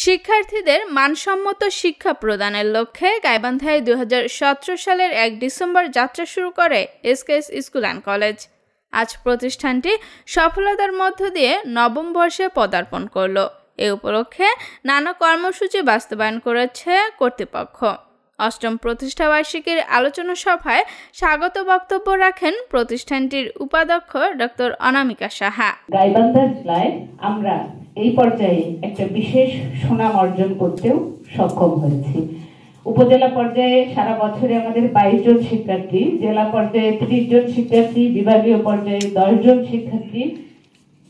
শিক্ষার্থীদের মানসম্মত শিক্ষা প্রদানের লক্ষ্যে গাইবান্ধায় 2017 সালের 1 ডিসেম্বর যাত্রা শুরু করে এসকেএস স্কুল অ্যান্ড কলেজ। আজ প্রতিষ্ঠানটি সফলতার মধ্য দিয়ে নবম বর্ষে পদার্পণ করল। এ উপলক্ষে নানা কর্মসূচি বাস্তবায়ন করেছে কর্তৃপক্ষ। অষ্টম প্রতিষ্ঠাবার্ষিকীর আলোচনা সভায় স্বাগত বক্তব্য রাখেন প্রতিষ্ঠানটির উপাধ্যক্ষ ডক্টর অনামিকা সাহা। গাইবান্ধা জেলায় আমরা এই পর্যায়ে একটা বিশেষ সুনাম অর্জন করতেও সক্ষম হয়েছি। উপজেলা পর্যায়ে সারা বছরে আমাদের 22 জন শিক্ষার্থী, জেলা পর্যায়ে 30 জন শিক্ষার্থী, বিভাগীয় পর্যায়ে 10 জন শিক্ষার্থী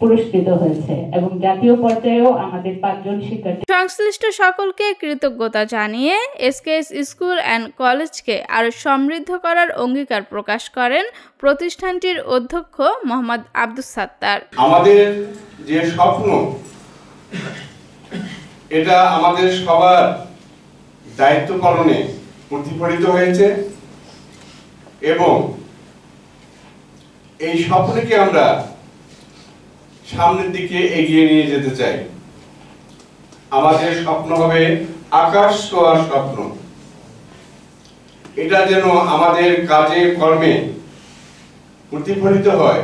পুরস্কৃত হয়েছে এবং জাতীয় পর্যায়েও আমাদের 5 জন শিক্ষার্থী। সংশ্লিষ্ট সকলকে কৃতজ্ঞতা জানিয়ে এসকেএস স্কুল অ্যান্ড কলেজকে আরো সমৃদ্ধ করার অঙ্গীকার প্রকাশ করেন প্রতিষ্ঠানটির অধ্যক্ষ মোহাম্মদ আব্দুস সাত্তার। আমাদের যে স্বপ্ন, এটা আমাদের সবার দায়িত্ব পালনে প্রতিফলিত হয়েছে এবং এই স্বপ্নকে আমরা সামনের দিকে এগিয়ে নিয়ে যেতে চাই। আমাদের স্বপ্ন হবে আকাশ ছোঁয়ার স্বপ্ন। এটা যেন আমাদের কাজে কর্মে প্রতিফলিত হয়,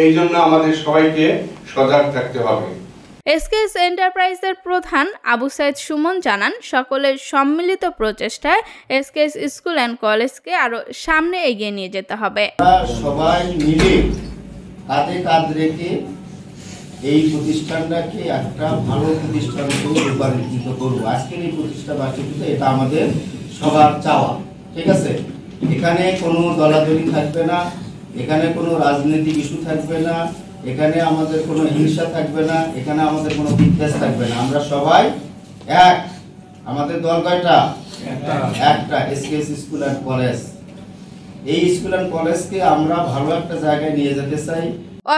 এই জন্য আমাদের সবাইকে সজাগ থাকতে হবে। এসকেএস এন্টারপ্রাইজের প্রধান আবু সাইদ সুমন জানান, সকলের সম্মিলিত প্রচেষ্টায় এসকেএস স্কুল অ্যান্ড কলেজকে আরো সামনে এগিয়ে নিয়ে যেতে হবে। সবাই মিলে হাতে কাঁধ রেখে এই প্রতিষ্ঠানটাকে একটা ভালো প্রতিষ্ঠানে রূপান্তরিত করবো। আজকের এই প্রতিষ্ঠা বার্ষিকীতে এটা আমাদের সবার চাওয়া, ঠিক আছে? এখানে কোনো দলাদলি থাকবে না, এখানে কোনো রাজনৈতিক ইস্যু থাকবে না, এখানে আমাদের কোনো হিংসা থাকবে না, এখানে আমাদের কোনো বিদ্বেষ থাকবে না। আমরা সবাই এক। আমাদের দল কয়টা? একটা, এসকেএস স্কুল অ্যান্ড কলেজ। এই স্কুল অ্যান্ড কলেজকে আমরা ভালো একটা জায়গায় নিয়ে যেতে চাই।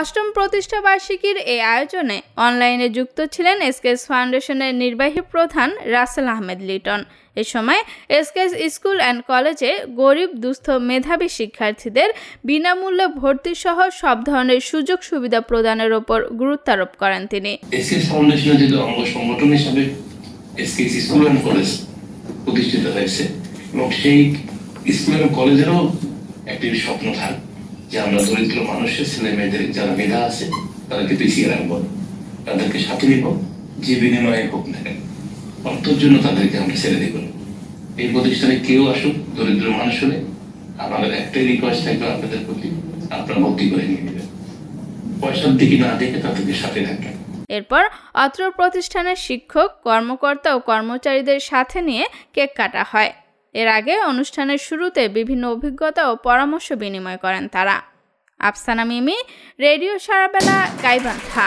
অষ্টম প্রতিষ্ঠা বার্ষিকীর এই আয়োজনে অনলাইনে যুক্ত ছিলেন এসকেএস ফাউন্ডেশনের নির্বাহী প্রধান রাসেল আহমেদ লিটন। এ সময় এসকেএস স্কুল অ্যান্ড কলেজে গরিব, দুস্থ, মেধাবী শিক্ষার্থীদের বিনামূল্যে ভর্তি সহ সব ধরনের সুযোগ সুবিধা প্রদানের উপর গুরুত্ব আরোপ করেন তিনি। এসকেএস ফাউন্ডেশনের যে অঙ্গ সংগঠন হিসেবে এসকেএস স্কুল অ্যান্ড কলেজ প্রতিষ্ঠিত হয়েছে এবং সেই স্কুল অ্যান্ড কলেজেরও একটি স্বপ্ন থাকে যে আমরা দরিদ্র মানুষের ছেলে মেয়েদের যারা মেধা আছে তাদেরকে পিছিয়ে রাখবো, তাদেরকে সাথে নিব, যে বিনিময়ে হোক না কেন, অর্থের জন্য তাদেরকে আমরা ছেড়ে দেব। এই প্রতিষ্ঠানে কেউ আসুক, দরিদ্র মানুষ হলে আমাদের একটাই রিকোয়েস্ট থাকবে আপনাদের প্রতি, আপনারা ভর্তি করে নিয়ে নেবেন, পয়সার দিকে না দেখে তাদেরকে সাথে থাকবেন। এরপর অত্র প্রতিষ্ঠানের শিক্ষক, কর্মকর্তা ও কর্মচারীদের সাথে নিয়ে কেক কাটা হয়। এর আগে অনুষ্ঠানের শুরুতে বিভিন্ন অভিজ্ঞতা ও পরামর্শ বিনিময় করেন তারা। আফসানা মিমি, রেডিও সারাবেলা, গাইবান্ধা।